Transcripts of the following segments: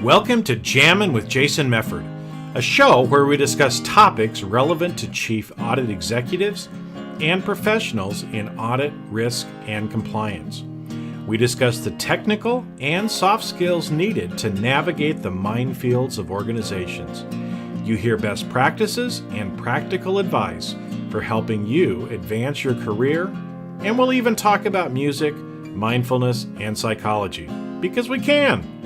Welcome to Jammin' with Jason Mefford, a show where we discuss topics relevant to Chief Audit Executives and professionals in audit, risk, and compliance. We discuss the technical and soft skills needed to navigate the minefields of organizations. You hear best practices and practical advice for helping you advance your career, and we'll even talk about music, mindfulness, and psychology, because we can.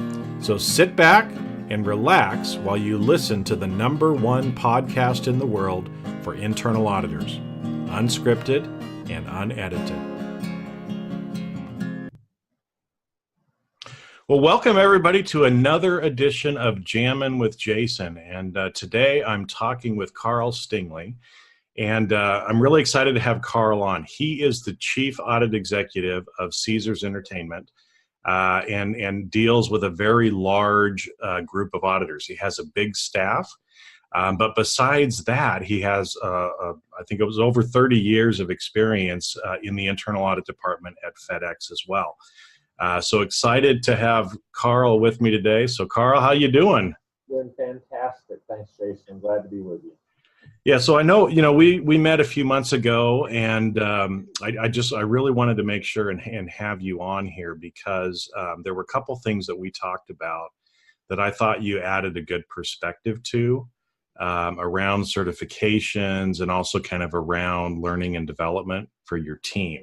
So sit back and relax while you listen to the #1 podcast in the world for internal auditors, unscripted and unedited. Well, welcome everybody to another edition of Jammin' with Jason. And today I'm talking with Karl Stingily. And I'm really excited to have Karl on. He is the Chief Audit Executive of Caeser's Entertainment. And deals with a very large group of auditors. He has a big staff, but besides that, he has, I think it was over 30 years of experience in the internal audit department at FedEx as well. So excited to have Karl with me today. So Karl, how you doing? Doing fantastic. Thanks, Jason. Glad to be with you. Yeah, so I know, we met a few months ago, and I really wanted to make sure and have you on here because there were a couple things that we talked about that I thought you added a good perspective to around certifications and also kind of around learning and development for your team.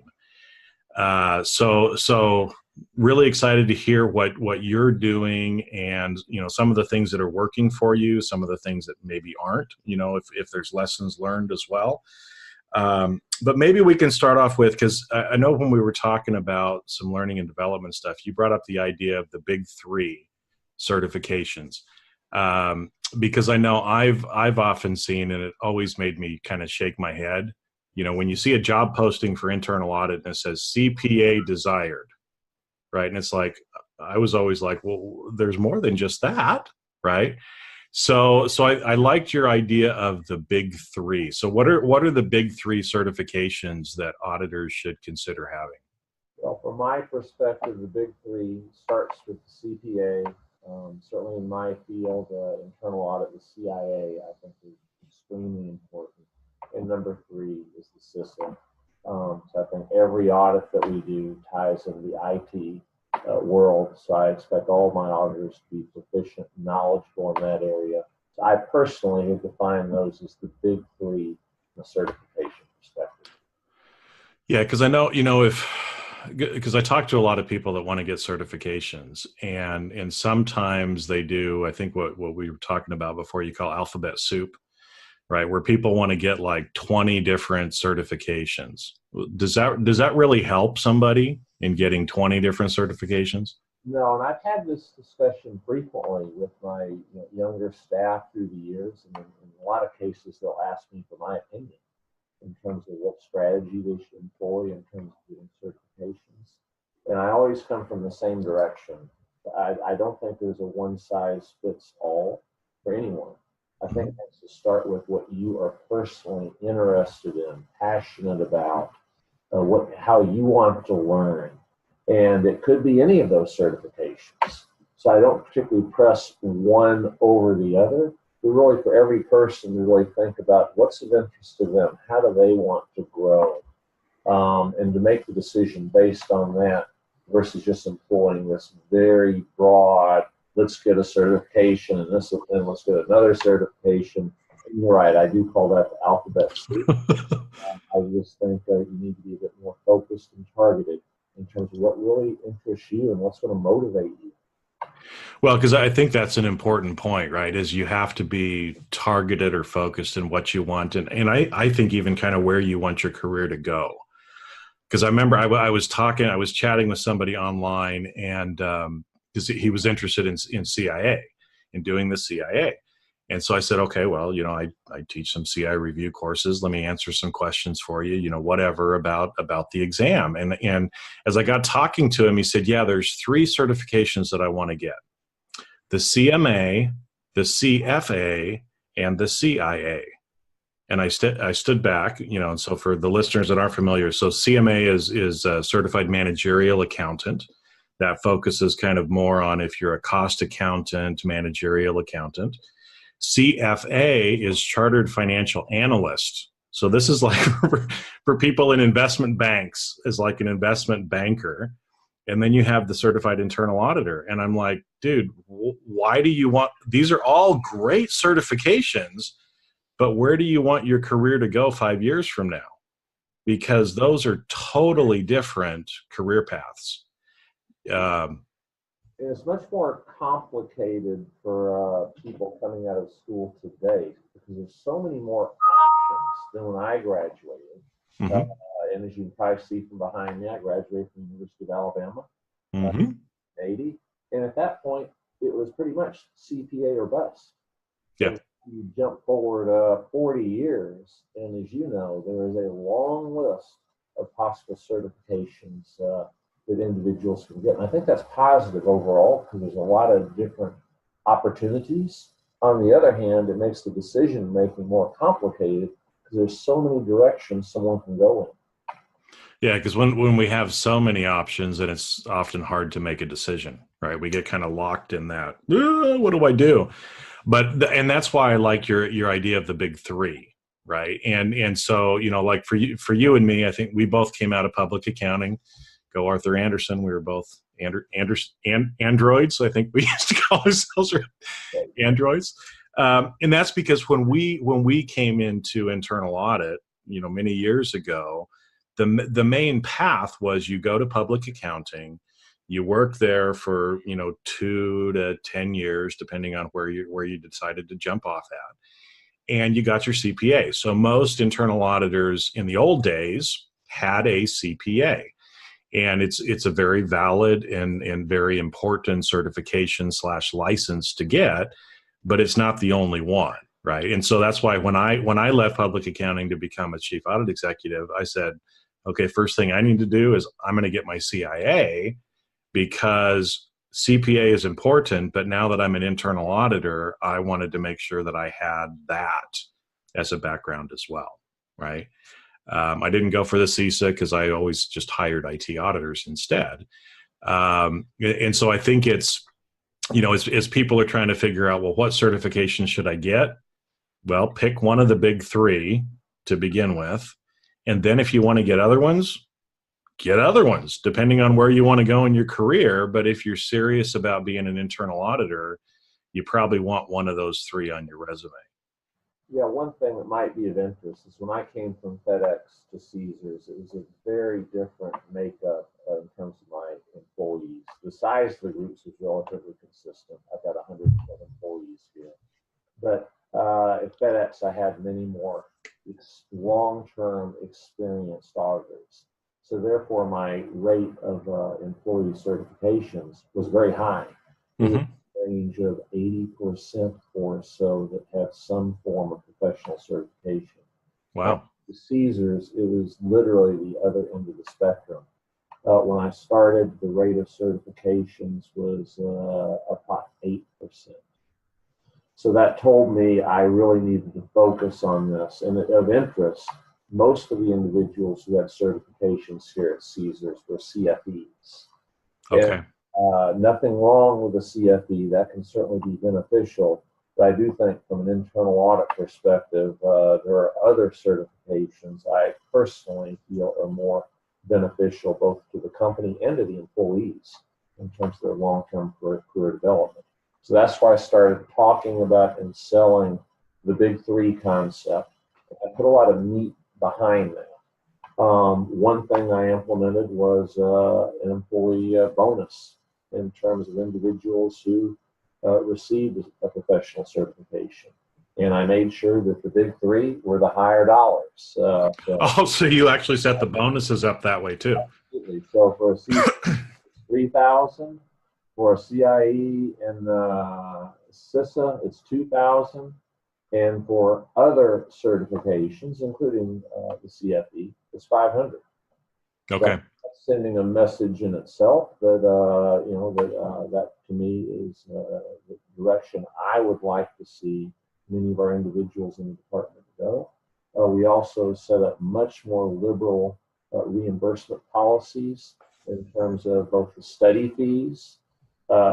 So really excited to hear what you're doing and, some of the things that are working for you, some of the things that maybe aren't, if there's lessons learned as well. But maybe we can start off with, because I know when we were talking about some learning and development stuff, you brought up the idea of the big 3 certifications. Because I know I've often seen, and it always made me kind of shake my head, when you see a job posting for internal audit and it says CPA desired, right? And it's like, I was always like, well, there's more than just that, right? So I liked your idea of the big 3. So what are the big 3 certifications that auditors should consider having? Well, from my perspective, the big 3 starts with the CPA. Certainly in my field, internal audit, the CIA, I think is extremely important. And number 3 is the CISA. So I think every audit that we do ties into the IT world. So I expect all of my auditors to be proficient, knowledgeable in that area. So I personally have defined those as the big 3 from a certification perspective. Yeah, because I know, because I talk to a lot of people that want to get certifications, and sometimes they do, I think what we were talking about before, you call alphabet soup, right? Where people want to get like 20 different certifications. Does that really help somebody in getting 20 different certifications? No, and I've had this discussion frequently with my younger staff through the years, and in a lot of cases they'll ask me for my opinion in terms of what strategy they should employ in terms of getting certifications. And I always come from the same direction. I don't think there's a one-size-fits-all for anyone. I think it has to start with what you are personally interested in, passionate about, how you want to learn. And it could be any of those certifications. So I don't particularly press one over the other, but really for every person to really think about what's of interest to them, how do they want to grow, and to make the decision based on that versus just employing this very broad, let's get a certification, and let's get another certification. And you're right, I do call that the alphabet soup. I just think you need to be a bit more focused and targeted in terms of what really interests you and what's going to motivate you. Well, because I think that's an important point, right? Is you have to be targeted or focused in what you want. And I think even kind of where you want your career to go. Because I remember I was chatting with somebody online, and because he was interested in CIA, in doing the CIA. And so I said, okay, well, I teach some CI review courses. Let me answer some questions for you, whatever about the exam. And as I got talking to him, he said, yeah, there's 3 certifications that I want to get: the CMA, the CFA, and the CIA. And I stood back, and so for the listeners that aren't familiar, so CMA is a certified managerial accountant. that focuses kind of more on if you're a cost accountant, managerial accountant. CFA is Chartered Financial Analyst. So this is like for people in investment banks, is like an investment banker. And then you have the Certified Internal Auditor. And I'm like, dude, why do you want, these are all great certifications, but where do you want your career to go 5 years from now? Because those are totally different career paths. It's much more complicated for people coming out of school today because there's so many more options than when I graduated. Mm-hmm. And as you can probably see from behind me, I graduated from the University of Alabama Mm-hmm. in '80. And at that point, it was pretty much CPA or bust. Yeah. You jump forward 40 years, and as you know, there is a long list of possible certifications that individuals can get. And I think that's positive overall because there's a lot of different opportunities. On the other hand, it makes the decision making more complicated because there's so many directions someone can go in. Yeah, because when we have so many options, and it's often hard to make a decision, right? We get kind of locked in that. What do I do? And that's why I like your idea of the big three, right? And so like for you and me, I think we both came out of public accounting. Go Arthur Anderson. We were both androids. I think we used to call ourselves androids. And that's because when we came into internal audit, many years ago, the main path was you go to public accounting, you work there for 2 to 10 years, depending on where you decided to jump off at, and you got your CPA. So most internal auditors in the old days had a CPA, and it's a very valid and very important certification / license to get, but it's not the only one, right? And so that's why when I left public accounting to become a chief audit executive, I said, okay, first thing I need to do is I'm going to get my CIA, because CPA is important, but now that I'm an internal auditor, I wanted to make sure that I had that as a background as well, right? I didn't go for the CISA because I always just hired IT auditors instead. And so I think it's, as people are trying to figure out, well, what certification should I get? Well, pick one of the big three to begin with. And then if you want to get other ones, get other ones, depending on where you want to go in your career. But if you're serious about being an internal auditor, you probably want one of those three on your resume. Yeah, one thing that might be of interest is when I came from FedEx to Caesars, it was a very different makeup in terms of my employees. The size of the groups was relatively consistent. I've got 110 employees here. But at FedEx, I had many more long-term experienced auditors. So therefore, my rate of employee certifications was very high. Mm-hmm. Range of 80% or so that have some form of professional certification. Wow. The Caesars, it was literally the other end of the spectrum. When I started, the rate of certifications was about 8%. So that told me I really needed to focus on this. And of interest, most of the individuals who had certifications here at Caesars were CFEs. Okay. And, nothing wrong with a CFE. That can certainly be beneficial. But I do think from an internal audit perspective, there are other certifications I personally feel are more beneficial both to the company and to the employees in terms of their long-term career development. So that's why I started talking about and selling the big three concept. I put a lot of meat behind that. One thing I implemented was an employee bonus in terms of individuals who received a professional certification. And I made sure that the big three were the higher dollars. So you actually set the bonuses up that way too. Absolutely. So for a $3,000, for a CIE and CISA, it's $2,000. And for other certifications, including the CFE, it's $500. Okay. So that's sending a message in itself that that to me is the direction I would like to see many of our individuals in the department go. We also set up much more liberal reimbursement policies in terms of both the study fees,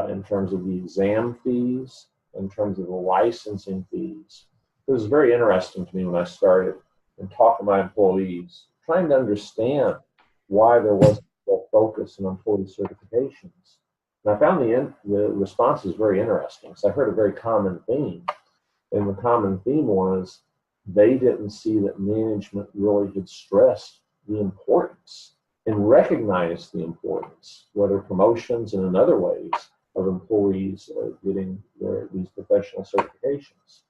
in terms of the exam fees, in terms of the licensing fees. It was very interesting to me when I started and talked to my employees, trying to understand why there wasn't a focus on employee certifications. And I found the responses very interesting. So I heard a very common theme. And the common theme was they didn't see that management really had stressed the importance and recognized the importance, whether promotions and in other ways, of employees getting these professional certifications.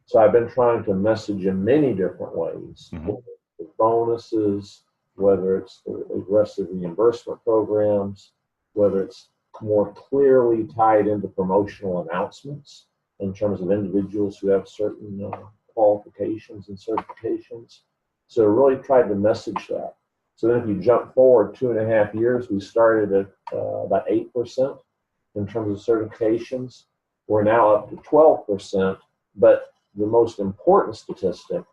So I've been trying to message in many different ways, whether it's the bonuses, whether it's the aggressive reimbursement programs, whether it's more clearly tied into promotional announcements in terms of individuals who have certain qualifications and certifications. So really tried to message that. So then if you jump forward 2.5 years, we started at about 8% in terms of certifications. We're now up to 12%, but the most important statistic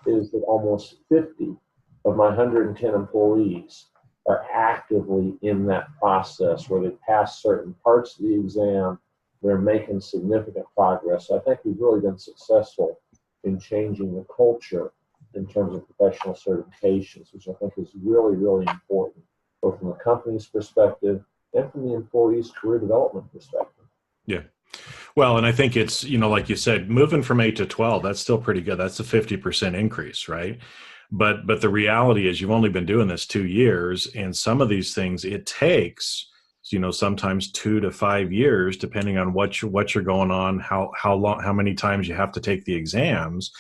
is that almost 50 of my 110 employees are actively in that process where they pass certain parts of the exam. They're making significant progress. So I think we've really been successful in changing the culture in terms of professional certifications, which I think is really, really important, both from the company's perspective and from the employee's career development perspective. Yeah. Well, and I think it's, like you said, moving from 8 to 12, that's still pretty good. That's a 50% increase, right? But the reality is you've only been doing this 2 years, and some of these things it takes, sometimes 2 to 5 years, depending on what you're going on, how long, how many times you have to take the exams.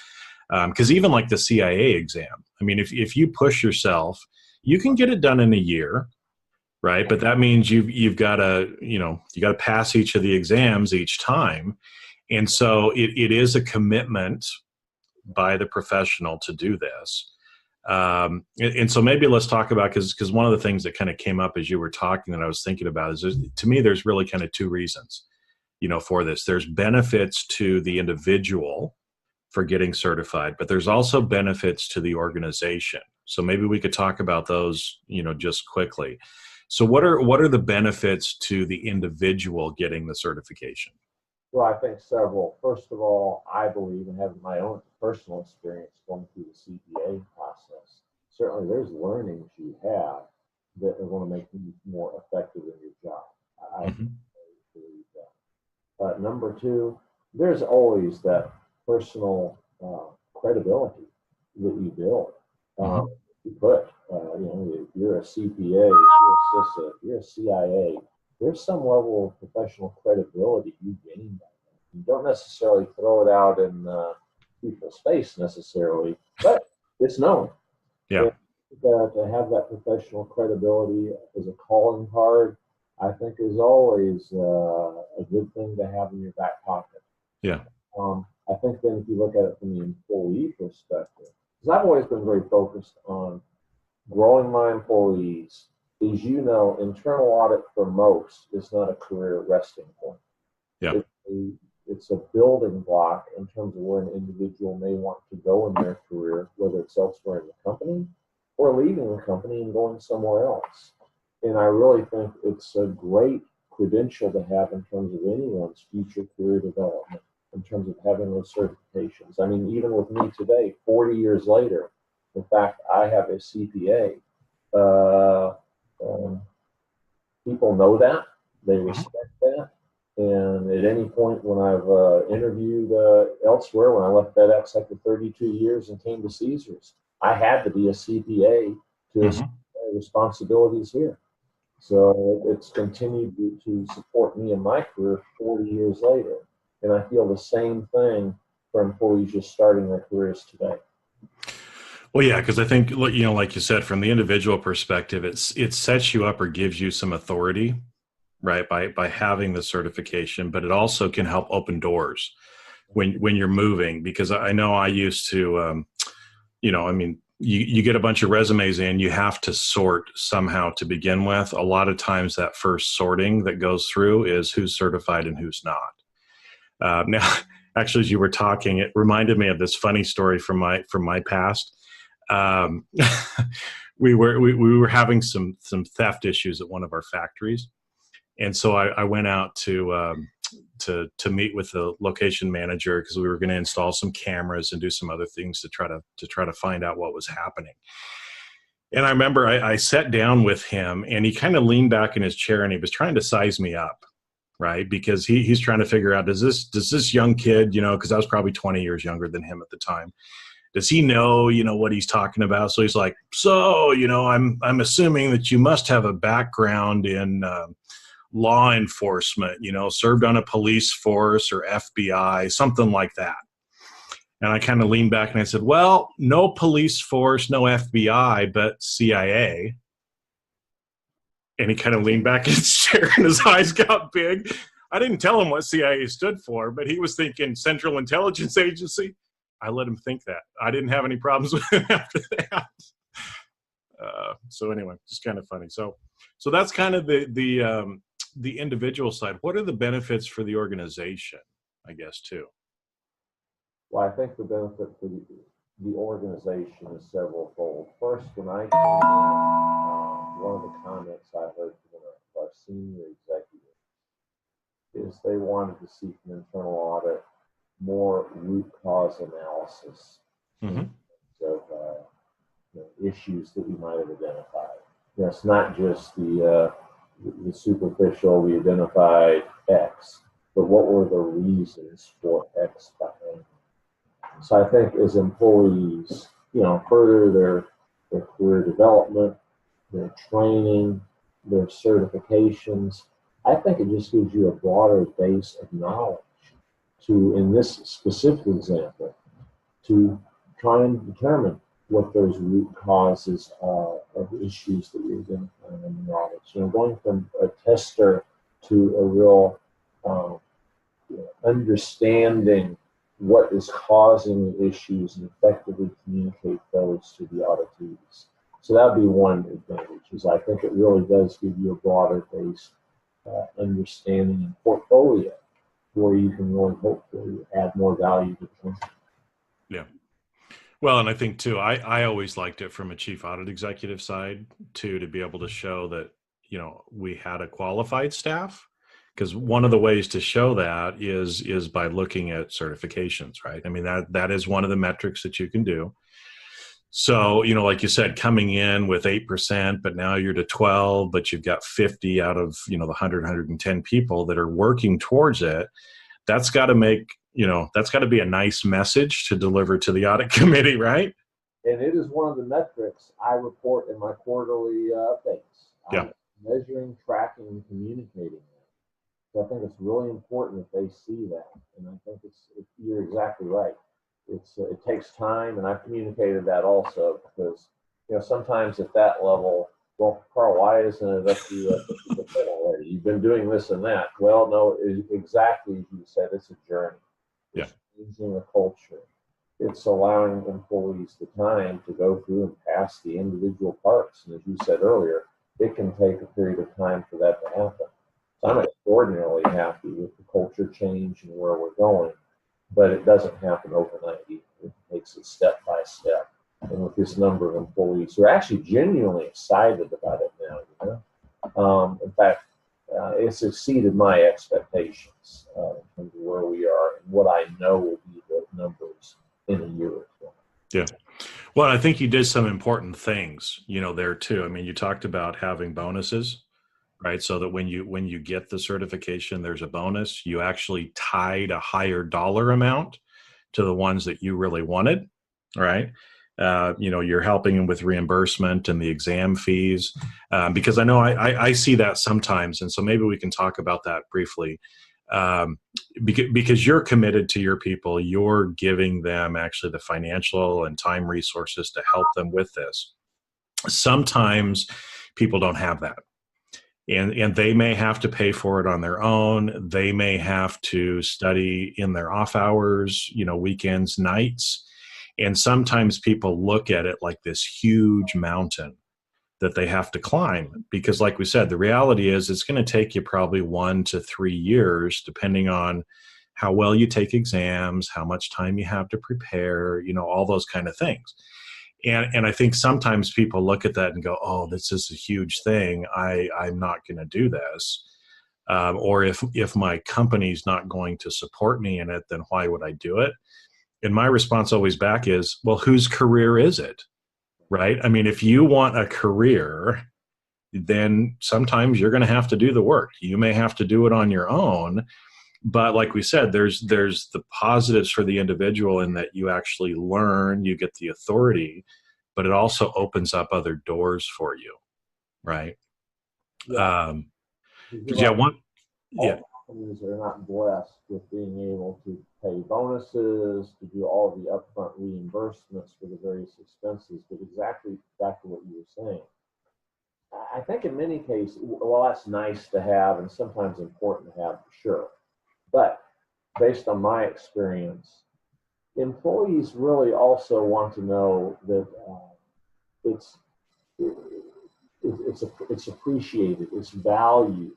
Because even like the CIA exam, I mean, if you push yourself, you can get it done in a year, right? But that means you've got to pass each of the exams each time, and so it is a commitment by the professional to do this. And so maybe let's talk about, because one of the things that kind of came up as you were talking that I was thinking about is, to me, there's really kind of two reasons, for this. There's benefits to the individual for getting certified, but there's also benefits to the organization. So maybe we could talk about those, just quickly. So what are the benefits to the individual getting the certification? Well, I think several. First of all, I believe, and having my own personal experience going through the CPA process, certainly there's learnings you have that are going to make you more effective in your job. I believe that. Number two, there's always that personal credibility that you build. You put, if you're a CPA, if you're a CISA, if you're a CIA, there's some level of professional credibility you gain by that. You don't necessarily throw it out in people's face necessarily, but it's known. Yeah. And, to have that professional credibility as a calling card, I think is always a good thing to have in your back pocket. Yeah. I think then if you look at it from the employee perspective, because I've always been very focused on growing my employees. As you know, internal audit for most is not a career resting point. Yeah. It's a building block in terms of where an individual may want to go in their career, whether it's elsewhere in the company or leaving the company and going somewhere else. And I really think it's a great credential to have in terms of anyone's future career development, in terms of having those certifications. I mean, even with me today, 40 years later, in fact, I have a CPA. People know that, they respect that, and at any point when I've interviewed elsewhere, when I left FedEx after 32 years and came to Caesar's, I had to be a CPA to assume responsibilities here. So it's continued to support me in my career 40 years later, and I feel the same thing for employees just starting their careers today. Well, yeah, because I think, like you said, from the individual perspective, it sets you up or gives you some authority, right, by having the certification, but it also can help open doors when you're moving. Because I know I used to, you get a bunch of resumes in, you have to sort somehow to begin with. A lot of times that first sorting that goes through is who's certified and who's not. Now, actually, as you were talking, it reminded me of this funny story from my past. we were having some theft issues at one of our factories, and so I went out to meet with the location manager because we were going to install some cameras and do some other things to try to find out what was happening. And I remember I sat down with him, and he kind of leaned back in his chair, and he was trying to size me up, right? Because he's trying to figure out, does this young kid, because I was probably 20 years younger than him at the time, does he know, what he's talking about? So he's like, so, I'm assuming that you must have a background in law enforcement, served on a police force or FBI, something like that. And I kind of leaned back and I said, well, no police force, no FBI, but CIA. And he kind of leaned back in his chair and his eyes got big. I didn't tell him what CIA stood for, but he was thinking Central Intelligence Agency. I let him think that. I didn't have any problems with him after that. So anyway, just kind of funny. So that's kind of the individual side. What are the benefits for the organization, I guess, too? Well, I think the benefit for the organization is several-fold. First, when I came in, one of the comments I heard from one of our senior executives is they wanted to see from internal audit more root cause analysis of issues that we might have identified. It's not just the superficial, we identified X, but what were the reasons for X behind it? So I think as employees, further their career development, their training, their certifications, I think it just gives you a broader base of knowledge to, in this specific example, to try and determine what those root causes are of issues that you're identifying in the audits. Going from a tester to a real understanding what is causing the issues and effectively communicate those to the auditees. So that would be one advantage, is I think it really does give you a broader based understanding and portfolio where you can really hopefully add more value to the company. Yeah. Well, and I think too, I always liked it from a chief audit executive side too, to be able to show that, we had a qualified staff. Because one of the ways to show that is by looking at certifications, right? I mean, that is one of the metrics that you can do. So, like you said, coming in with 8%, but now you're to 12, but you've got 50 out of, the 100, 110 people that are working towards it. That's got to make, that's got to be a nice message to deliver to the audit committee, right? And it is one of the metrics I report in my quarterly updates. Yeah. I'm measuring, tracking, and communicating. So I think it's really important that they see that, and I think you're exactly right. It takes time, and I've communicated that also because sometimes at that level, well, Karl, why isn't it up to 50% already? You've been doing this and that. Well, no, exactly as you said, it's a journey. It's changing the culture. It's allowing employees the time to go through and pass the individual parts, and as you said earlier, it can take a period of time for that to happen. I'm extraordinarily happy with the culture change and where we're going, but it doesn't happen overnight. It takes it step by step. And with this number of employees who are actually genuinely excited about it now, in fact, it's exceeded my expectations in terms of where we are and what I know will be the numbers in a year or so. Yeah. Well, I think you did some important things, there too. I mean, you talked about having bonuses. Right. So that when you get the certification, there's a bonus. You actually tied a higher dollar amount to the ones that you really wanted. Right. You're helping them with reimbursement and the exam fees, because I know I see that sometimes. And so maybe we can talk about that briefly, because you're committed to your people. You're giving them actually the financial and time resources to help them with this. Sometimes people don't have that. And they may have to pay for it on their own. They may have to study in their off hours, weekends, nights. And sometimes people look at it like this huge mountain that they have to climb. Because like we said, the reality is it's going to take you probably 1 to 3 years, depending on how well you take exams, how much time you have to prepare, all those kind of things. And I think sometimes people look at that and go, oh, this is a huge thing. I'm not going to do this. Or if my company's not going to support me in it, then why would I do it? And my response always back is, well, whose career is it? Right? I mean, if you want a career, then sometimes you're going to have to do the work. You may have to do it on your own. But like we said, there's the positives for the individual in that you actually learn, you get the authority, but it also opens up other doors for you, right? Yeah. 'Cause yeah, yeah, All companies are not blessed with being able to pay bonuses, to do all of the upfront reimbursements for the various expenses. But exactly back to what you were saying, I think in many cases, well, that's nice to have and sometimes important to have for sure. But based on my experience, employees really also want to know that it's it's appreciated, it's valued,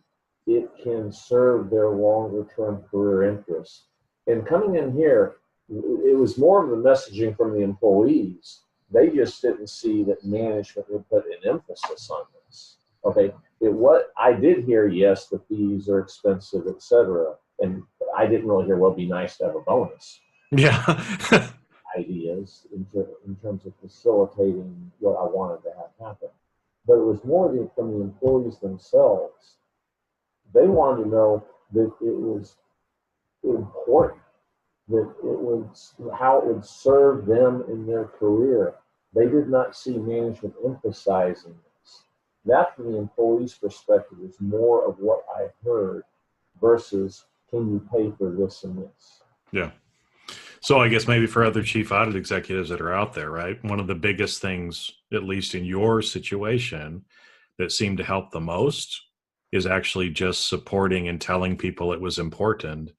it can serve their longer term career interests. And coming in here, it was more of the messaging from the employees. They just didn't see that management would put an emphasis on this. Okay, what I did hear, yes, the fees are expensive, etc. And I didn't really hear, well, it'd be nice to have a bonus. yeah. Ideas in terms of facilitating what I wanted to have happen. But it was more from the employees themselves. They wanted to know that it was important, that it would, how it would serve them in their career. They did not see management emphasizing this. That, from the employee's perspective, is more of what I heard versus can you pay for this and this. Yeah. So I guess maybe for other chief audit executives that are out there, right? One of the biggest things, at least in your situation, that seemed to help the most is actually just supporting and telling people it was important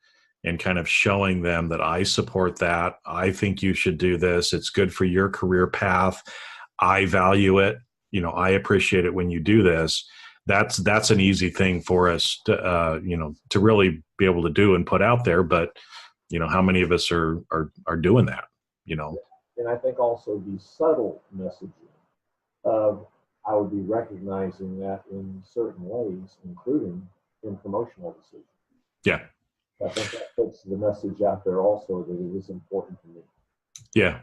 and kind of showing them that I support that. I think you should do this. It's good for your career path. I value it. You know, I appreciate it when you do this. That's an easy thing for us to, to really be able to do and put out there. But how many of us are doing that, And I think also the subtle messaging of I would be recognizing that in certain ways, including in promotional decisions. Yeah. I think that puts the message out there also that it is important to me. Yeah.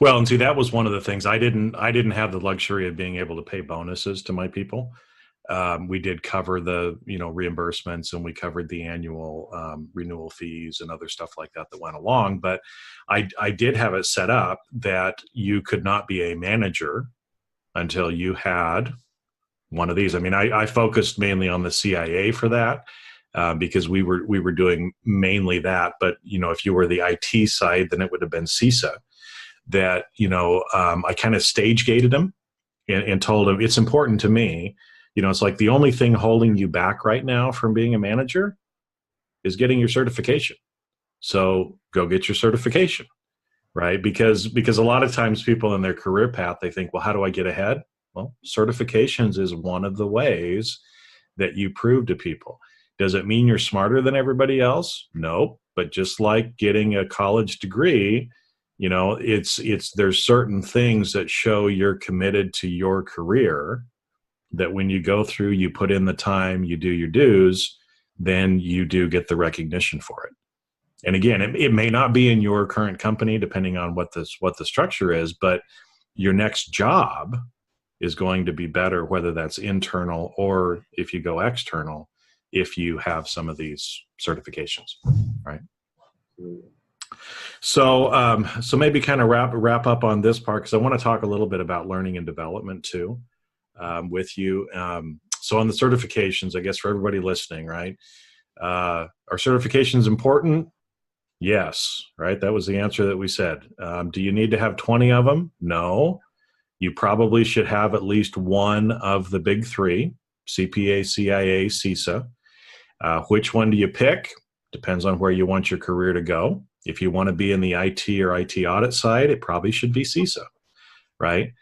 Well, and see, that was one of the things I didn't have the luxury of being able to pay bonuses to my people. We did cover the, reimbursements, and we covered the annual renewal fees and other stuff like that went along. But I did have it set up that you could not be a manager until you had one of these. I mean, I focused mainly on the CIA for that because we were doing mainly that. But, if you were the IT side, then it would have been CISA. That, I kind of stage gated them and told them it's important to me. It's like the only thing holding you back right now from being a manager is getting your certification. So go get your certification, right? Because a lot of times people in their career path, they think, well, how do I get ahead? Well, certifications is one of the ways that you prove to people. Does it mean you're smarter than everybody else? No, but just like getting a college degree, there's certain things that show you're committed to your career, that when you go through, you put in the time, you do your dues, then you do get the recognition for it. And again, it may not be in your current company, depending on what the structure is, but your next job is going to be better, whether that's internal or if you go external, if you have some of these certifications, right? So maybe kind of wrap up on this part, because I want to talk a little bit about learning and development too. With you. So on the certifications, I guess for everybody listening, right? Are certifications important? Yes, right? That was the answer that we said. Do you need to have 20 of them? No. You probably should have at least one of the big three: CPA, CIA, CISA. Which one do you pick? Depends on where you want your career to go. If you want to be in the IT or IT audit side, it probably should be CISA, right?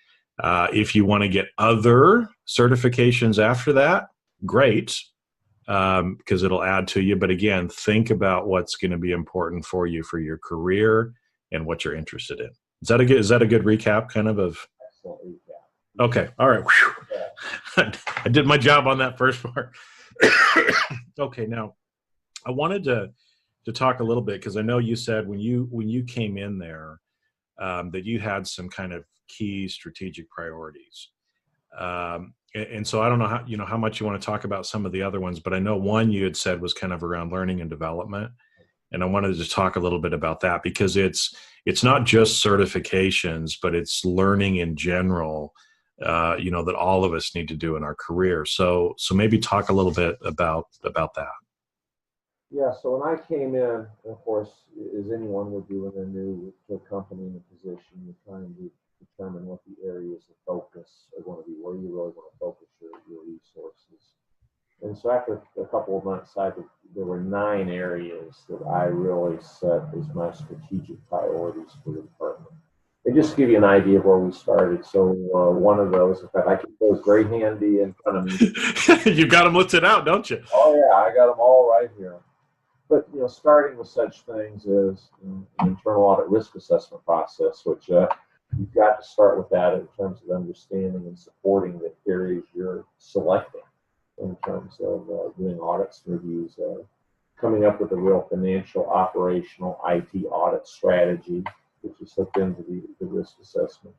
If you want to get other certifications after that, great, because it'll add to you. But again, think about what's going to be important for you for your career and what you're interested in. Is that a good recap, kind of? excellent recap. Okay. All right. Yeah. I did my job on that first part. Okay. Now I wanted to talk a little bit, because I know you said when you came in there, that you had some kind of key strategic priorities. And so I don't know how much you want to talk about some of the other ones, but I know one you had said was kind of around learning and development. And I wanted to talk a little bit about that, because it's not just certifications, but it's learning in general, that all of us need to do in our career. So maybe talk a little bit about that. Yeah, so when I came in, and of course, as anyone would do when they're new to a company in a position, you're trying to determine what the areas of focus are going to be, where you really want to focus your resources. And so after a couple of months, there were 9 areas that I really set as my strategic priorities for the department. And just to give you an idea of where we started, so one of those, in fact, I keep those very handy in front of me. You've got them listed out, don't you? Oh yeah, I got them all right here. But starting with such things as an internal audit risk assessment process, which you've got to start with that in terms of understanding and supporting the areas you're selecting in terms of doing audits and reviews, coming up with a real financial, operational, IT audit strategy, which is hooked into the risk assessment,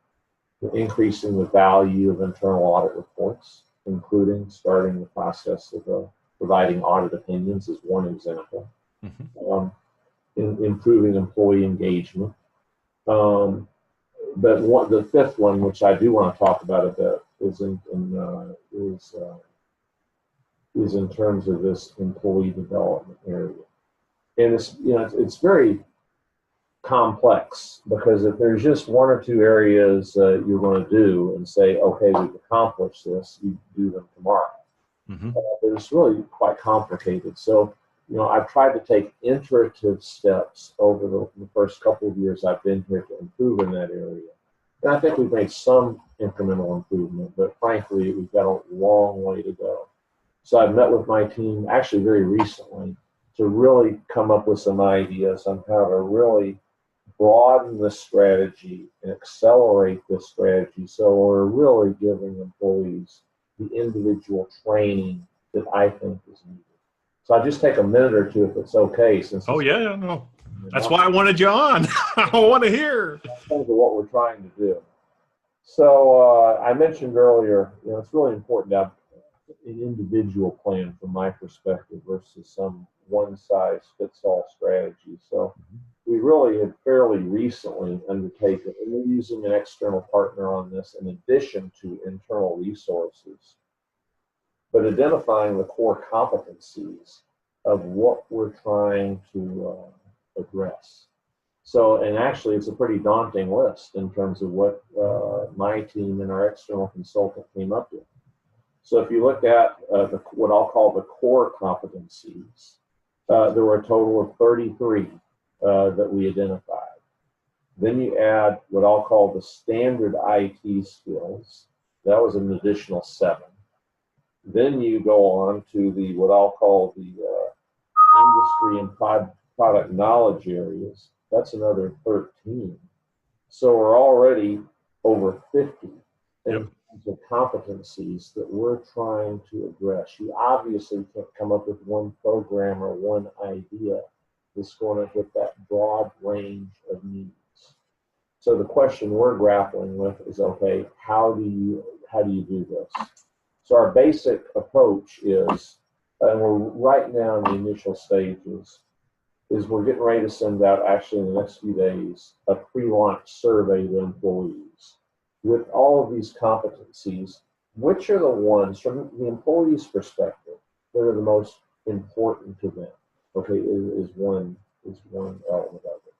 increasing the value of internal audit reports, including starting the process of providing audit opinions as one example. Mm-hmm. Improving employee engagement. But the fifth one, which I do want to talk about a bit, is in terms of this employee development area. And it's very complex, because if there's just one or two areas you're going to do and say, okay, we've accomplished this, you do them tomorrow. Mm-hmm. But it's really quite complicated. So I've tried to take iterative steps over the first couple of years I've been here to improve in that area. And I think we've made some incremental improvement, but frankly, we've got a long way to go. So I've met with my team actually very recently to really come up with some ideas on how to really broaden the strategy and accelerate this strategy, so we're really giving employees the individual training that I think is needed. So I'll just take a minute or two, if it's okay. No. That's why I wanted you on. I want to hear. In terms of what we're trying to do. So I mentioned earlier, it's really important to have an individual plan from my perspective versus some one-size-fits-all strategy. So we really had fairly recently undertaken, and we're using an external partner on this in addition to internal resources, but identifying the core competencies of what we're trying to address. So, and actually it's a pretty daunting list in terms of what my team and our external consultant came up with. So if you look at what I'll call the core competencies, there were a total of 33 that we identified. Then you add what I'll call the standard IT skills. That was an additional 7. Then you go on to what I'll call the industry and product knowledge areas. That's another 13. So we're already over 50 in terms of competencies that we're trying to address. You obviously can't come up with one program or one idea that's going to hit that broad range of needs. So the question we're grappling with is, okay, how do you do this? So our basic approach is, and we're right now in the initial stages, is we're getting ready to send out, actually in the next few days, a pre-launch survey to employees with all of these competencies. Which are the ones, from the employee's perspective, that are the most important to them? Okay, is one element of it.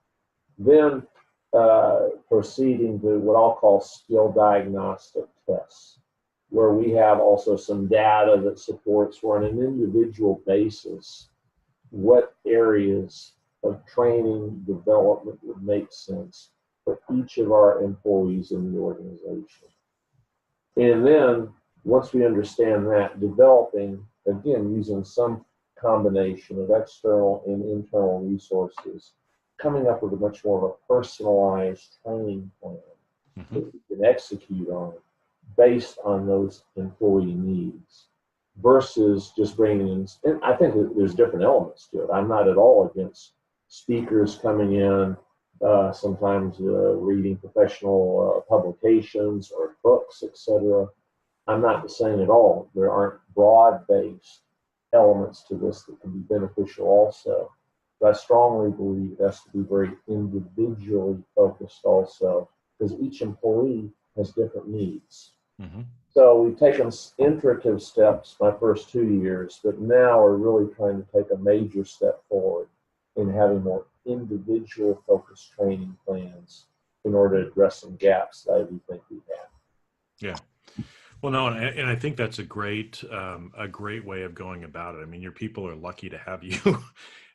Then proceeding to what I'll call skill diagnostic tests, where we have also some data that supports, for on an individual basis, what areas of training development would make sense for each of our employees in the organization. And then once we understand that, developing, again, using some combination of external and internal resources, coming up with a much more of a personalized training plan Hmm. that we can execute on based on those employee needs versus just bringing in. And I think that there's different elements to it. I'm not at all against speakers coming in, sometimes reading professional publications or books, etc. I'm not saying at all there aren't broad-based elements to this that can be beneficial also. But I strongly believe it has to be very individually focused also, because each employee has different needs. Hmm. So we've taken iterative steps my first 2 years, but now we're really trying to take a major step forward in having more individual focused training plans in order to address some gaps that I do think we have. Yeah. Well, no, and I think that's a great way of going about it. I mean, your people are lucky to have you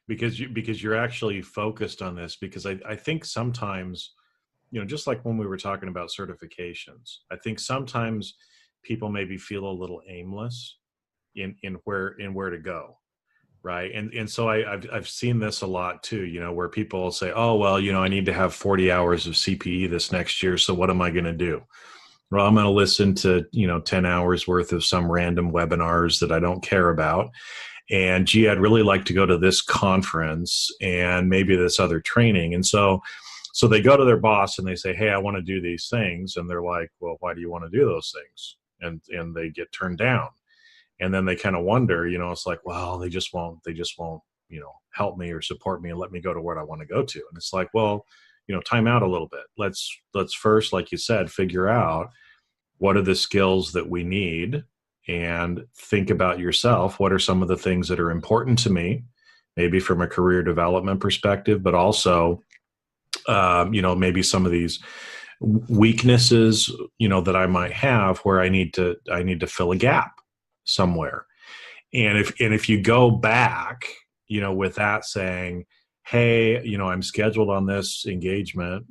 because you're actually focused on this. Because I think sometimes, just like when we were talking about certifications, I think sometimes people maybe feel a little aimless in where to go, right? And so I've seen this a lot too. Where people will say, oh well, I need to have 40 hours of CPE this next year, so what am I going to do? Well, I'm going to listen to 10 hours worth of some random webinars that I don't care about. And gee, I'd really like to go to this conference and maybe this other training. And so they go to their boss and they say, hey, I want to do these things. And they're like, well, why do you want to do those things? And they get turned down. And then they kind of wonder, it's like, well, they just won't, help me or support me and let me go to where I want to go to. And it's like, well, time out a little bit. Let's first, like you said, figure out what are the skills that we need and think about yourself. What are some of the things that are important to me, maybe from a career development perspective, but also, maybe some of these weaknesses, that I might have where I need to fill a gap somewhere. And if you go back, with that saying, hey, I'm scheduled on this engagement,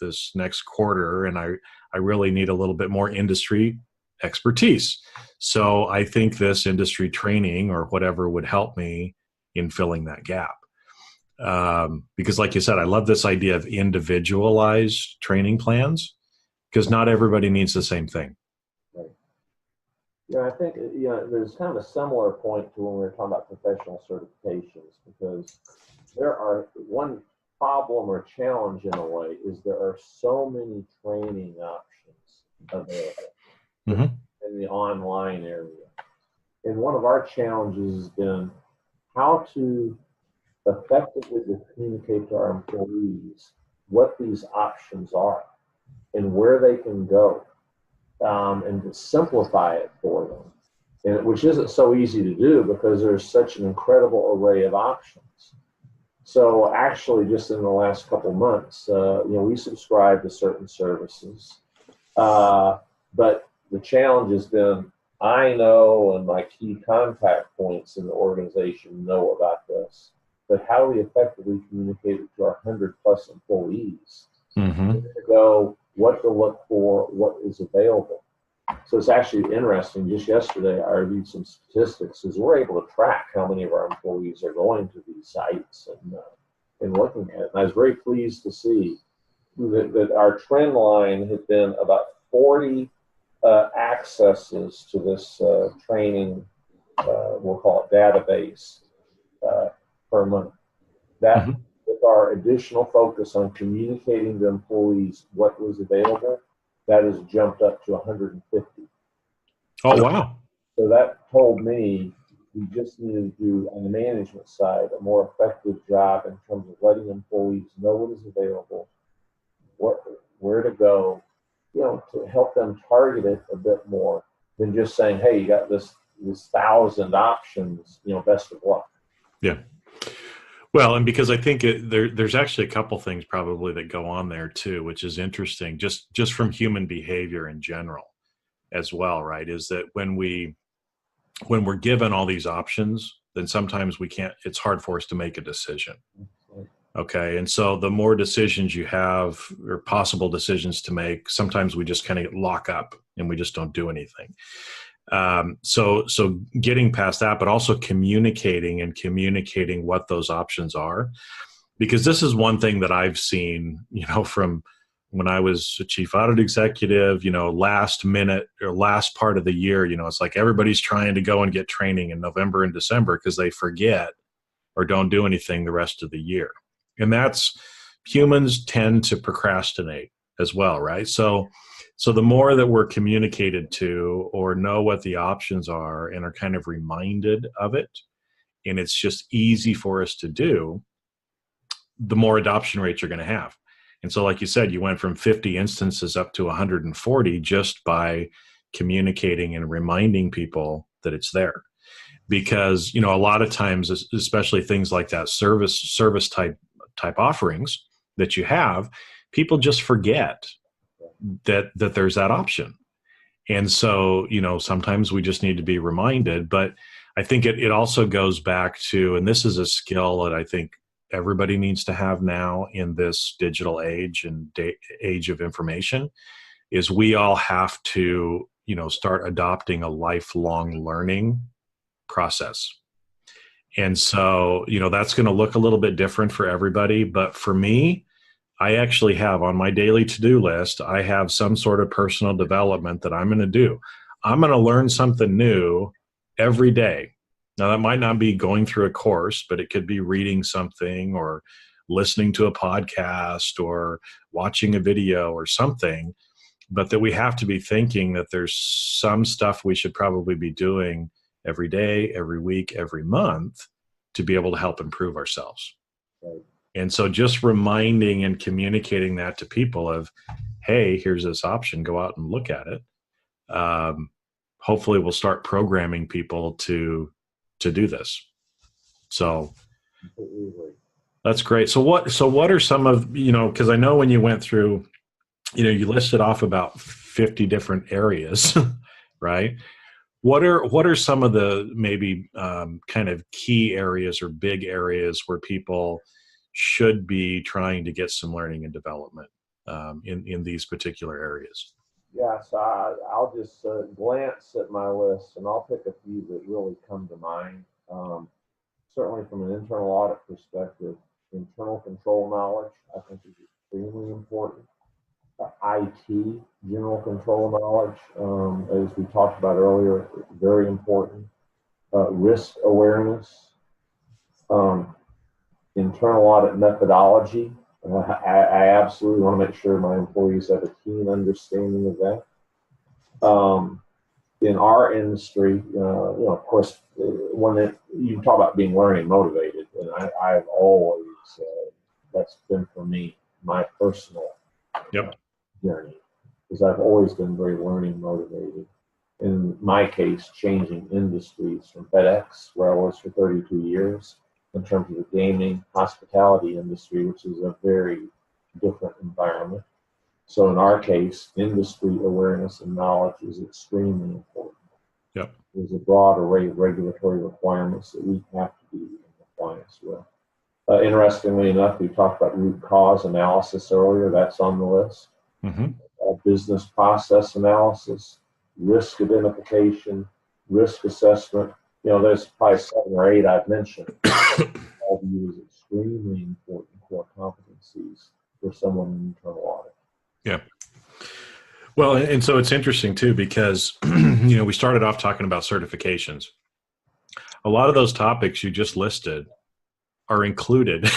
this next quarter, and I really need a little bit more industry expertise. So I think this industry training or whatever would help me in filling that gap. Because like you said, I love this idea of individualized training plans because not everybody needs the same thing. Right. Yeah, I think there's kind of a similar point to when we were talking about professional certifications, because there are one problem or challenge in a way is there are so many training options available in the online area. And one of our challenges has been how to effectively communicate to our employees what these options are and where they can go, and to simplify it for them, and which isn't so easy to do because there's such an incredible array of options. So actually, just in the last couple of months, we subscribe to certain services, but the challenge has been I know and my key contact points in the organization know about this, but how do we effectively communicate it to our 100+ employees? Mm-hmm. To go, what to look for, what is available. So it's actually interesting. Just yesterday, I reviewed some statistics as we're able to track how many of our employees are going to these sites and looking at it. And I was very pleased to see that our trend line had been about 40 accesses to this training, we'll call it database, per month. That with our additional focus on communicating to employees what was available, that has jumped up to 150. Oh, wow. So that told me we just need to do, on the management side, a more effective job in terms of letting employees know what is available, where to go, to help them target it a bit more than just saying, hey, you got this 1,000 options, best of luck. Yeah. Well, and because I think there's actually a couple things probably that go on there too, which is interesting, just from human behavior in general as well, right? Is that when we're given all these options, then sometimes it's hard for us to make a decision. Okay. And so the more decisions you have or possible decisions to make, sometimes we just kind of lock up and we just don't do anything. So getting past that, but also communicating what those options are, because this is one thing that I've seen, from when I was a chief audit executive, last minute or last part of the year, it's like everybody's trying to go and get training in November and December because they forget or don't do anything the rest of the year. And that's, humans tend to procrastinate as well, right? So the more that we're communicated to or know what the options are and are kind of reminded of it, and it's just easy for us to do, the more adoption rates you're going to have. And so, like you said, you went from 50 instances up to 140 just by communicating and reminding people that it's there. Because, a lot of times, especially things like that service type offerings that you have, people just forget that there's that option. And so, sometimes we just need to be reminded. But I think it also goes back to, and this is a skill that I think everybody needs to have now in this digital age and age of information, is we all have to, start adopting a lifelong learning process. And so, that's going to look a little bit different for everybody. But for me, I actually have on my daily to-do list, I have some sort of personal development that I'm going to do. I'm going to learn something new every day. Now, that might not be going through a course, but it could be reading something or listening to a podcast or watching a video or something. But that we have to be thinking that there's some stuff we should probably be doing every day, every week, every month to be able to help improve ourselves. Right. And so just reminding and communicating that to people of, hey, here's this option, go out and look at it. Hopefully we'll start programming people to do this. So that's great. So what are some of, because I know when you went through, you listed off about 50 different areas, right? What are some of the maybe kind of key areas or big areas where people should be trying to get some learning and development in these particular areas? Yeah, so I'll just glance at my list, and I'll pick a few that really come to mind. Certainly from an internal audit perspective, internal control knowledge, I think, is extremely important. IT, general control knowledge, as we talked about earlier, very important. Risk awareness, internal audit methodology. I absolutely want to make sure my employees have a keen understanding of that. In our industry, of course, when you talk about being learning motivated, and I've always, that's been for me, my personal journey, because I've always been very learning motivated. In my case, changing industries from FedEx, where I was for 32 years, in terms of the gaming, hospitality industry, which is a very different environment. So in our case, industry awareness and knowledge is extremely important. Yep. There's a broad array of regulatory requirements that we have to be in compliance with. Interestingly enough, we talked about root cause analysis earlier. That's on the list. Mm-hmm. Business process analysis, risk identification, risk assessment. There's probably 7 or 8 I've mentioned. All these extremely important core competencies for someone in internal audit. Yeah. Well, and so it's interesting too, because, we started off talking about certifications. A lot of those topics you just listed are included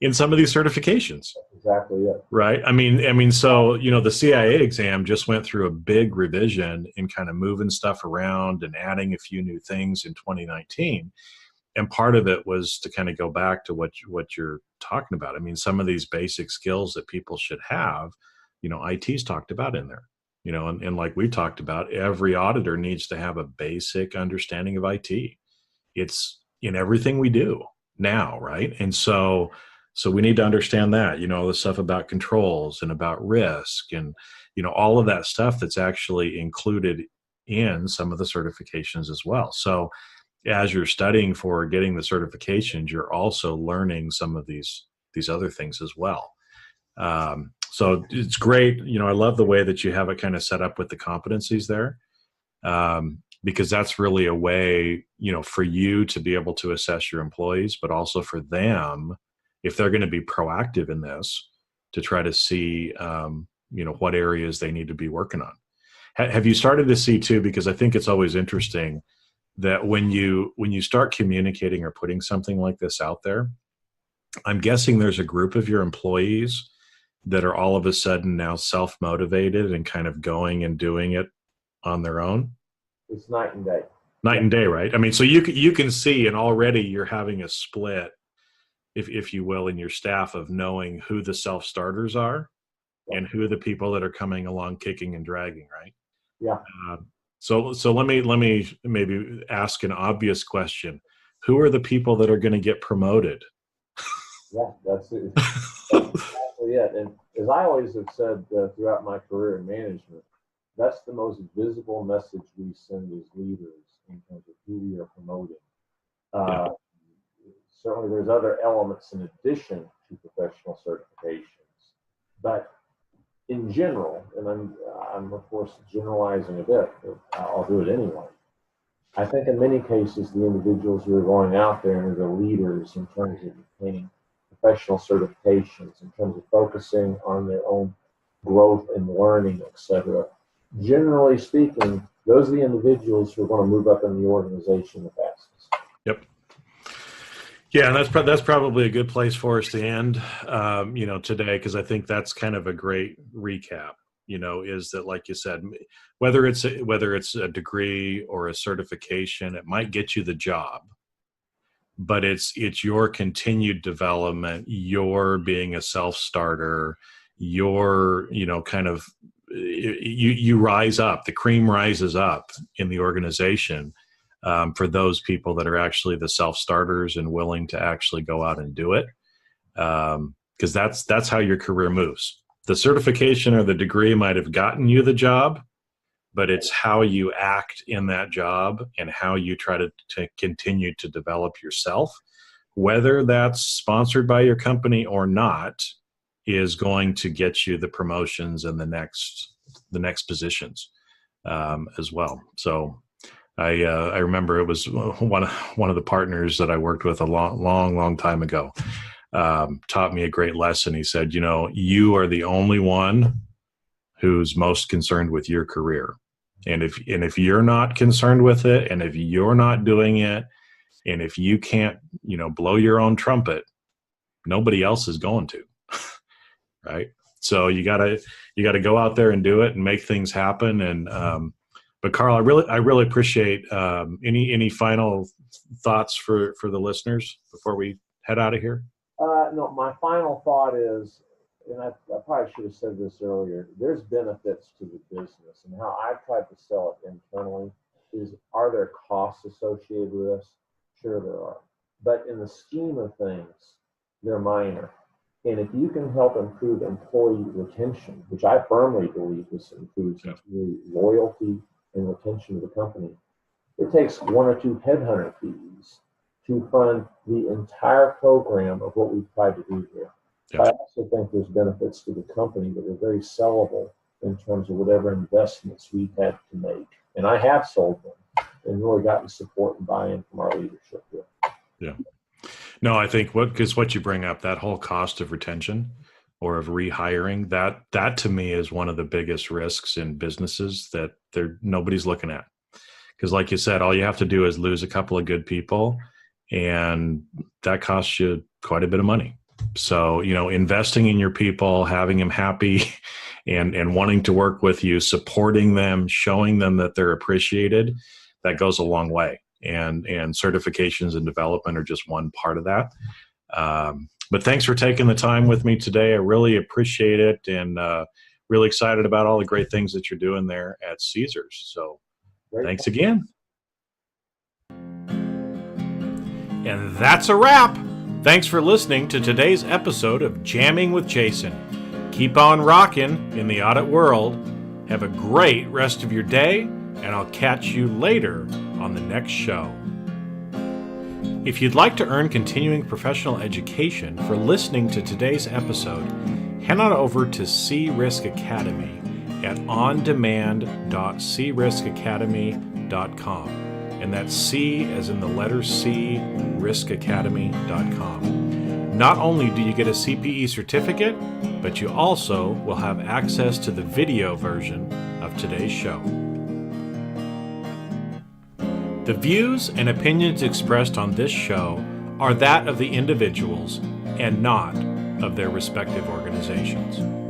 in some of these certifications. That's exactly it. Right. I mean, so, the CIA exam just went through a big revision in kind of moving stuff around and adding a few new things in 2019. And part of it was to kind of go back to what you're talking about. I mean, some of these basic skills that people should have, IT's talked about in there, and like we talked about, every auditor needs to have a basic understanding of IT. It's in everything we do now, right? And so we need to understand that, the stuff about controls and about risk and, all of that stuff that's actually included in some of the certifications as well. So as you're studying for getting the certifications, you're also learning some of these other things as well. So it's great. I love the way that you have it kind of set up with the competencies there, because that's really a way, for you to be able to assess your employees, but also for them, if they're going to be proactive in this, to try to see, what areas they need to be working on. Have you started to see too, because I think it's always interesting that when you start communicating or putting something like this out there, I'm guessing there's a group of your employees that are all of a sudden now self-motivated and kind of going and doing it on their own. It's night and day. Night and day, right? I mean, so you can see, and already you're having a split, if you will, in your staff of knowing who the self-starters are and who are the people that are coming along kicking and dragging, right? Yeah. So let me maybe ask an obvious question. Who are the people that are going to get promoted? Yeah, that's it. That's exactly it. And as I always have said throughout my career in management, that's the most visible message we send as leaders in terms of who we are promoting. Yeah. Certainly there's other elements in addition to professional certifications, but in general, and I'm of course generalizing a bit, but I'll do it anyway. I think in many cases, the individuals who are going out there and are the leaders in terms of obtaining professional certifications, in terms of focusing on their own growth and learning, etc. Generally speaking, those are the individuals who are going to move up in the organization the fastest. Yep. Yeah, and that's probably a good place for us to end, today, because I think that's kind of a great recap. Is that, like you said, whether it's a degree or a certification, it might get you the job, but it's your continued development, your being a self-starter, your kind of you rise up, the cream rises up in the organization. For those people that are actually the self-starters and willing to actually go out and do it, because that's how your career moves. The certification or the degree might have gotten you the job, but it's how you act in that job and how you try to continue to develop yourself, whether that's sponsored by your company or not, is going to get you the promotions and the next positions as well. So I remember it was one of the partners that I worked with a long time ago, taught me a great lesson. He said, you are the only one who's most concerned with your career. And if you're not concerned with it, and if you're not doing it, and if you can't, blow your own trumpet, nobody else is going to, right? So you gotta go out there and do it and make things happen. And, but Karl, I really appreciate any final thoughts for the listeners before we head out of here. No, my final thought is, and I probably should have said this earlier, there's benefits to the business, and how I've tried to sell it internally is, are there costs associated with this? Sure there are. But in the scheme of things, they're minor. And if you can help improve employee retention, which I firmly believe this improves employee loyalty and retention of the company, it takes one or two headhunter fees to fund the entire program of what we've tried to do here. I also think there's benefits to the company that are very sellable in terms of whatever investments we've had to make. And I have sold them and really gotten support and buy-in from our leadership here. Yeah. No, I think what you bring up, that whole cost of retention or of rehiring, that to me is one of the biggest risks in businesses that nobody's looking at. Because like you said, all you have to do is lose a couple of good people, and that costs you quite a bit of money. So, investing in your people, having them happy and wanting to work with you, supporting them, showing them that they're appreciated, that goes a long way. And certifications and development are just one part of that. But thanks for taking the time with me today. I really appreciate it, and really excited about all the great things that you're doing there at Caesars. So thanks again. And that's a wrap. Thanks for listening to today's episode of Jamming with Jason. Keep on rocking in the audit world. Have a great rest of your day, and I'll catch you later on the next show. If you'd like to earn continuing professional education for listening to today's episode, head on over to C-Risk Academy at ondemand.criskacademy.com. And that's C as in the letter C, riskacademy.com. Not only do you get a CPE certificate, but you also will have access to the video version of today's show. The views and opinions expressed on this show are that of the individuals and not of their respective organizations.